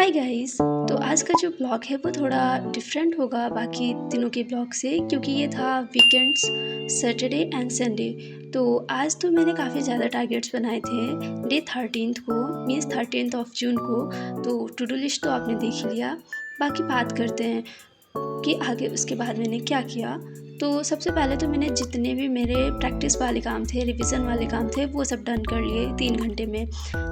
Hi guys. तो आज का जो ब्लॉग है वो थोड़ा डिफरेंट होगा बाकी दिनों के ब्लॉग से, क्योंकि ये था वीकेंड्स, सैटरडे एंड संडे। तो आज तो मैंने काफ़ी ज़्यादा टारगेट्स बनाए थे डे 13 को, मीन्स 13 ऑफ जून को। तो टू डू लिस्ट तो आपने देख ही लिया। बाकी बात करते हैं कि आगे उसके बाद मैंने क्या किया। तो सबसे पहले तो मैंने जितने भी मेरे प्रैक्टिस वाले काम थे, रिवीजन वाले काम थे, वो सब डन कर लिए 3 घंटे में।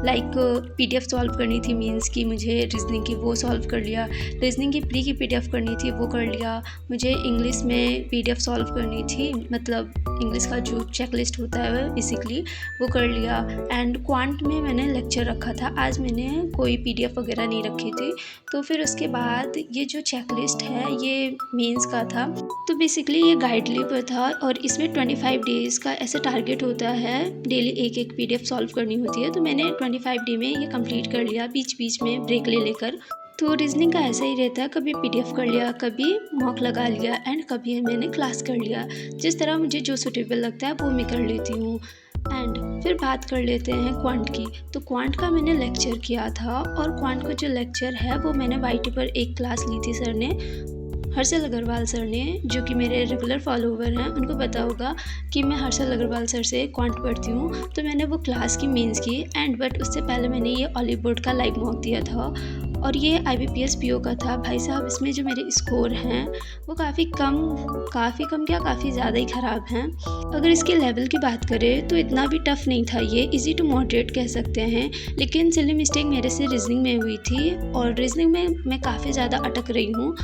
लाइक पीडीएफ सॉल्व करनी थी, मीन्स कि मुझे रीजनिंग की, वो सॉल्व कर लिया। रीजनिंग की प्री की पीडीएफ करनी थी, वो कर लिया। मुझे इंग्लिश में पीडीएफ सॉल्व करनी थी, मतलब इंग्लिश का जो चेक लिस्ट होता है बेसिकली वो कर लिया। एंड क्वांट में मैंने लेक्चर रखा था, आज मैंने कोई पीडीएफ वगैरह नहीं रखी थी। तो फिर उसके बाद ये जो चेक लिस्ट है ये मेंस का था। तो बेसिकली ये गाइडली पर था और इसमें 25 डेज़ का ऐसा टारगेट होता है, डेली एक एक पीडीएफ सॉल्व करनी होती है। तो मैंने 25 डे में ये कंप्लीट कर लिया, बीच बीच में ब्रेक ले लेकर। तो रीजनिंग का ऐसा ही रहता है, कभी पीडीएफ कर लिया, कभी मॉक लगा लिया एंड कभी मैंने क्लास कर लिया। जिस तरह मुझे जो सूटेबल लगता है वो मैं कर लेती हूँ। एंड फिर बात कर लेते हैं क्वांट की। तो क्वांट का मैंने लेक्चर किया था और क्वांट का जो लेक्चर है वो मैंने वाईटी पर एक क्लास ली थी सर ने, हर्षल अग्रवाल सर ने, जो कि मेरे रेगुलर फॉलोवर हैं। उनको पता होगा कि मैं हर्षल अग्रवाल सर से क्वांट पढ़ती हूँ। तो मैंने वो क्लास की मेंस की एंड बट उससे पहले मैंने ये ऑलिव बोर्ड का लाइव मॉक दिया था और ये IBPS PO का था। भाई साहब, इसमें जो मेरे स्कोर हैं वो काफ़ी कम क्या काफ़ी ज़्यादा ही ख़राब हैं। अगर इसके लेवल की बात करें तो इतना भी टफ़ नहीं था, ये इजी टू मॉडरेट कह सकते हैं। लेकिन सिली मिस्टेक मेरे से रीजनिंग में हुई थी और रीजनिंग में मैं काफ़ी ज़्यादा अटक रही हूँ।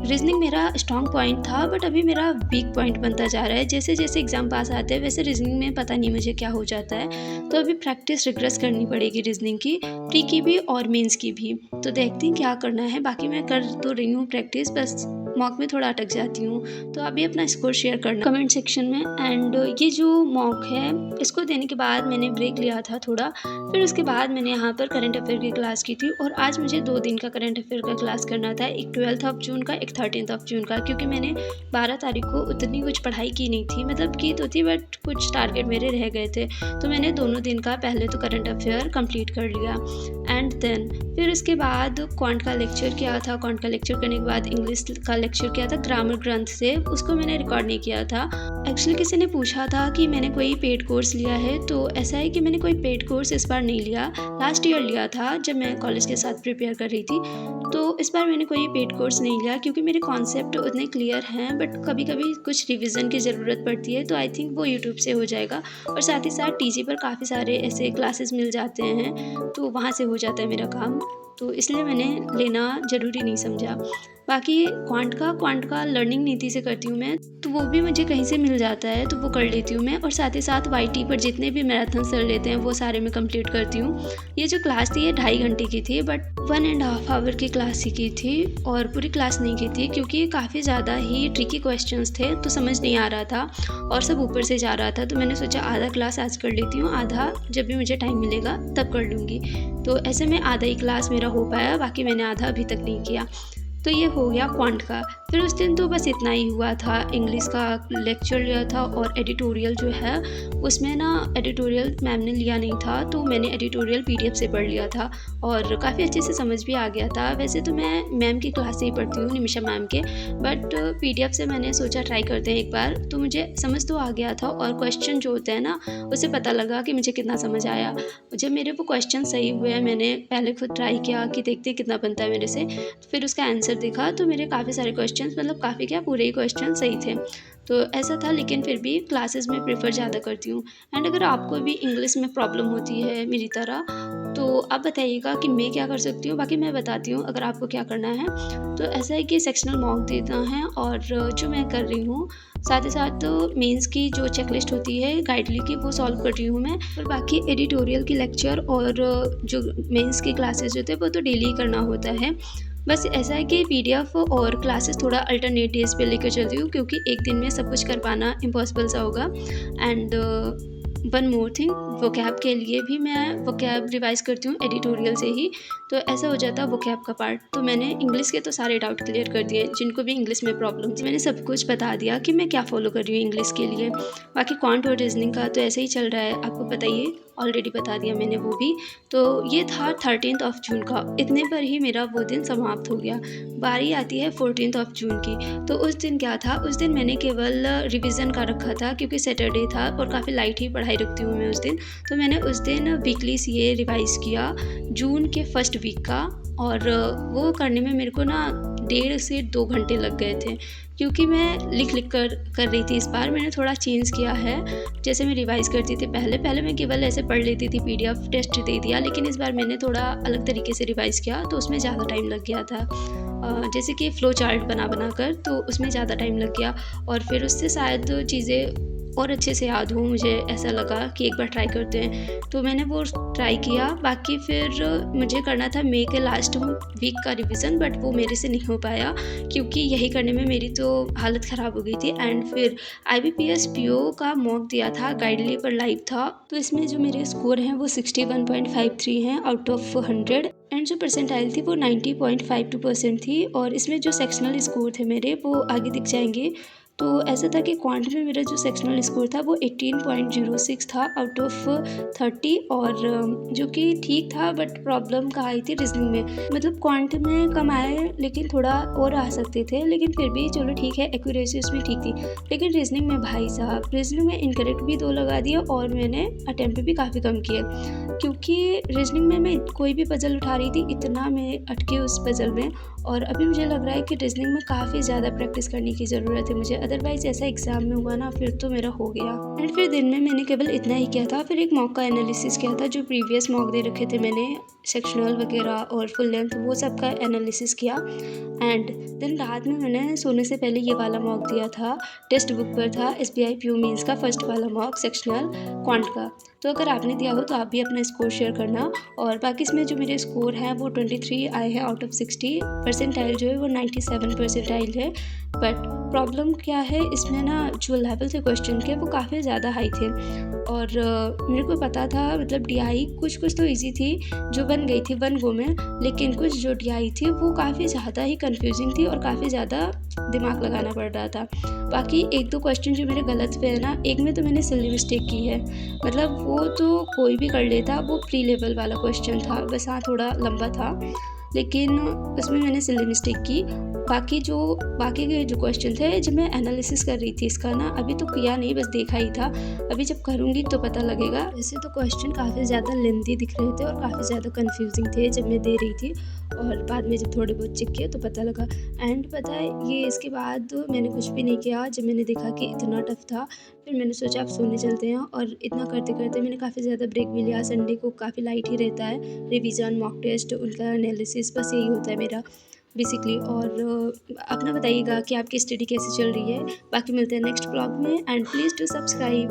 रीजनिंग मेरा स्ट्रॉन्ग पॉइंट था बट अभी मेरा वीक पॉइंट बनता जा रहा है। जैसे जैसे एग्ज़ाम पास आते हैं वैसे रीजनिंग में पता नहीं मुझे क्या हो जाता है। तो अभी प्रैक्टिस रिग्रेस करनी पड़ेगी रीजनिंग की, प्री की भी और मेंस की भी। तो देखती हैं क्या करना है। बाकी मैं कर तो रही हूँ प्रैक्टिस, बस मॉक में थोड़ा अटक जाती हूँ। तो अभी अपना स्कोर शेयर करना कमेंट सेक्शन में। एंड ये जो मॉक है इसको देने के बाद मैंने ब्रेक लिया था थोड़ा, फिर उसके बाद मैंने यहाँ पर करंट अफेयर की क्लास की थी। और आज मुझे 2 दिन का करंट अफेयर का क्लास करना था, एक 12 ऑफ जून का, एक 13 ऑफ जून का। क्योंकि मैंने 12 तारीख को उतनी कुछ पढ़ाई की नहीं थी, मतलब की तो थी बट कुछ टारगेट मेरे रह गए थे। तो मैंने दोनों दिन का पहले तो करंट अफेयर कंप्लीट कर लिया एंड देन फिर उसके बाद क्वांट का लेक्चर किया था। क्वांट का लेक्चर करने के बाद इंग्लिश का लेक्चर किया था ग्रामर ग्रंथ से, उसको मैंने रिकॉर्ड नहीं किया था। एक्चुअली किसी ने पूछा था कि मैंने कोई पेड कोर्स लिया है, तो ऐसा है कि मैंने कोई पेड कोर्स इस बार नहीं लिया। लास्ट ईयर लिया था जब मैं कॉलेज के साथ प्रिपेयर कर रही थी। तो इस बार मैंने कोई पेड कोर्स नहीं लिया क्योंकि मेरे कॉन्सेप्ट उतने क्लियर हैं, बट कभी कभी कुछ रिवीजन की ज़रूरत पड़ती है। तो आई थिंक वो यूट्यूब से हो जाएगा और साथ ही साथ टीजी पर काफ़ी सारे ऐसे क्लासेस मिल जाते हैं, तो वहाँ से हो जाता है मेरा काम। तो इसलिए मैंने लेना ज़रूरी नहीं समझा। बाकी क्वांट का लर्निंग नीति से करती हूँ मैं, तो वो भी मुझे कहीं से मिल जाता है तो वो कर लेती हूँ मैं। और साथ ही साथ वाईटी पर जितने भी मैराथन सर लेते हैं वो सारे मैं कंप्लीट करती हूँ। ये जो क्लास थी ये 2.5 घंटे की थी, बट 1.5 आवर की क्लास ही की थी और पूरी क्लास नहीं की थी क्योंकि काफ़ी ज़्यादा ही ट्रिकी क्वेश्चंस थे, तो समझ नहीं आ रहा था और सब ऊपर से जा रहा था। तो मैंने सोचा आधा क्लास आज कर लेती हूँ, आधा जब भी मुझे टाइम मिलेगा तब कर लूँगी। तो ऐसे में आधा ही क्लास मेरा हो पाया, बाकी मैंने आधा अभी तक नहीं किया। तो ये हो गया क्वांट का। फिर उस दिन तो बस इतना ही हुआ था। इंग्लिश का लेक्चर लिया था और एडिटोरियल जो है उसमें ना एडिटोरियल मैम ने लिया नहीं था, तो मैंने एडिटोरियल पीडीएफ से पढ़ लिया था और काफ़ी अच्छे से समझ भी आ गया था। वैसे तो मैं मैम की क्लास से ही पढ़ती हूँ, निमिषा मैम के, बट पीडीएफ से मैंने सोचा ट्राई करते हैं एक बार। तो मुझे समझ तो आ गया था और क्वेश्चन जो होते हैं ना उससे पता लगा कि मुझे कितना समझ आया। जब मेरे वो क्वेश्चन सही हुए हैं, मैंने पहले खुद ट्राई किया कि देखते कितना बनता है मेरे से, तो फिर उसका आंसर देखा तो मेरे काफ़ी सारे क्वेश्चंस, मतलब काफ़ी क्या पूरे ही क्वेश्चन सही थे। तो ऐसा था, लेकिन फिर भी क्लासेस में प्रेफर ज़्यादा करती हूँ। एंड अगर आपको भी इंग्लिश में प्रॉब्लम होती है मेरी तरह तो आप बताइएगा कि मैं क्या कर सकती हूँ, बाकी मैं बताती हूँ अगर आपको क्या करना है। तो ऐसा है कि सेक्शनल मॉक देना है और जो मैं कर रही हूँ साथ ही साथ मेंस की जो चेकलिस्ट होती है गाइडली की वो सॉल्व कर रही हूँ मैं। और बाकी एडिटोरियल की लेक्चर और जो मेंस की क्लासेस होते हैं वो तो डेली ही करना होता है। बस ऐसा है कि पीडीएफ और क्लासेस थोड़ा अल्टरनेट डेज पे लेकर चलती हूँ क्योंकि एक दिन में सब कुछ कर पाना इम्पॉसिबल सा होगा। And one more thing, vocab के लिए भी मैं वोकैब रिवाइज़ करती हूँ एडिटोरियल से ही, तो ऐसा हो जाता है वोकैब का पार्ट। तो मैंने इंग्लिश के तो सारे डाउट क्लियर कर दिए, जिनको भी इंग्लिश में प्रॉब्लम थी मैंने सब कुछ बता दिया कि मैं क्या फ़ॉलो कर रही हूँ इंग्लिश के लिए। बाकी क्वांट और रीजनिंग का तो ऐसे ही चल रहा है, आपको बताइए। ऑलरेडी बता दिया मैंने वो भी। तो ये था 13th ऑफ जून का, इतने पर ही मेरा वो दिन समाप्त हो गया। बारी आती है 14th ऑफ जून की। तो उस दिन क्या था, उस दिन मैंने केवल रिवीजन का रखा था क्योंकि सैटरडे था और काफ़ी लाइट ही पढ़ाई रखती हूँ मैं उस दिन। तो मैंने उस दिन वीकली सीए रिवाइज़ किया जून के फर्स्ट वीक का, और वो करने में मेरे को ना 1.5 से 2 घंटे लग गए थे, क्योंकि मैं लिख कर रही थी। इस बार मैंने थोड़ा चेंज किया है। जैसे मैं रिवाइज़ करती थी पहले मैं केवल ऐसे पढ़ लेती थी, पीडीएफ टेस्ट दे दिया, लेकिन इस बार मैंने थोड़ा अलग तरीके से रिवाइज़ किया तो उसमें ज़्यादा टाइम लग गया था। जैसे कि फ़्लो चार्ट बना कर, तो उसमें ज़्यादा टाइम लग गया और फिर उससे शायद चीज़ें और अच्छे से याद हो। मुझे ऐसा लगा कि एक बार ट्राई करते हैं, तो मैंने वो ट्राई किया। बाकी फिर मुझे करना था मई के लास्ट वीक का रिवीजन, बट वो मेरे से नहीं हो पाया क्योंकि यही करने में मेरी तो हालत ख़राब हो गई थी। एंड फिर आईबीपीएस पीओ का मॉक दिया था, गाइडली पर लाइव था, तो इसमें जो मेरे स्कोर हैं वो 61.53 हैं आउट ऑफ 100, एंड जो परसेंटाइल थी वो 90.52% थी। और इसमें जो सेक्शनल स्कोर थे मेरे वो आगे दिख जाएंगे। तो ऐसा था कि क्वांट में मेरा जो सेक्शनल स्कोर था वो 18.06 था आउट ऑफ 30, और जो कि ठीक था, बट प्रॉब्लम कहाँ आई थी रीजनिंग में। मतलब क्वांट में कम आए लेकिन थोड़ा और आ सकते थे, लेकिन फिर भी चलो ठीक है, एक्यूरेसी उसमें ठीक थी। लेकिन रीजनिंग में भाई साहब, रीजनिंग में इनकरेक्ट भी 2 लगा दिया और मैंने अटैम्प्ट भी काफ़ी कम किए, क्योंकि रीजनिंग में मैं कोई भी पजल उठा रही थी, इतना मैं अटकी उस पजल में। और अभी मुझे लग रहा है कि रीजनिंग में काफ़ी ज़्यादा प्रैक्टिस करने की ज़रूरत है मुझे, अदरवाइज़ ऐसा एग्ज़ाम में हुआ ना फिर तो मेरा हो गया। एंड फिर दिन में मैंने केवल इतना ही किया था, फिर एक मॉक का एनालिसिस किया था। जो प्रीवियस मॉक दे रखे थे मैंने, सेक्शनल वगैरह और फुल लेंथ, वो सब का एनालिसिस किया। एंड दिन रात में मैंने सोने से पहले ये वाला मॉक दिया था, टेक्स्ट बुक पर था, एसबीआई पीओ मेंस का फर्स्ट वाला मॉक सेक्शनल क्वांट का। तो अगर आपने दिया हो तो आप भी अपना स्कोर शेयर करना। और बाकी इसमें जो मेरे स्कोर हैं वो 23 आए हैं आउट ऑफ 60, परसेंटाइल जो है वो 97 परसेंटाइल है। बट प्रॉब्लम क्या है इसमें ना, जो लेवल थे क्वेश्चन के वो काफ़ी ज़्यादा हाई थे, और मेरे को पता था, मतलब डीआई कुछ तो इजी थी जो बन गई थी 1 गो में, लेकिन कुछ जो डीआई थी वो काफ़ी ज़्यादा ही कंफ्यूजिंग थी और काफ़ी ज़्यादा दिमाग लगाना पड़ रहा था। बाकी 1-2 क्वेश्चन जो मेरे गलत पे है ना, एक में तो मैंने सिली मिस्टेक की है, मतलब वो तो कोई भी कर लेता, वो प्री लेवल वाला क्वेश्चन था, बस हाँ थोड़ा लंबा था, लेकिन उसमें मैंने सिली मिस्टेक की। बाकी के जो क्वेश्चन थे, जब मैं एनालिसिस कर रही थी इसका ना, अभी तो किया नहीं, बस देखा ही था, अभी जब करूँगी तो पता लगेगा। वैसे तो क्वेश्चन काफ़ी ज़्यादा लेंथी दिख रहे थे और काफ़ी ज़्यादा कंफ्यूजिंग थे जब मैं दे रही थी, और बाद में जब थोड़े बहुत चेक किए तो पता लगा। एंड पता है, ये इसके बाद मैंने कुछ भी नहीं किया। जब मैंने देखा कि इतना टफ था, फिर मैंने सोचा अब सोने चलते हैं, और इतना करते करते मैंने काफ़ी ज़्यादा ब्रेक भी लिया। संडे को काफ़ी लाइट ही रहता है, रिवीजन, मॉक टेस्ट, उनका एनालिसिस, बस यही होता है मेरा बेसिकली। और अपना बताइएगा कि आपकी स्टडी कैसी चल रही है। बाकी मिलते हैं नेक्स्ट ब्लॉग में, एंड प्लीज़ डू सब्सक्राइब।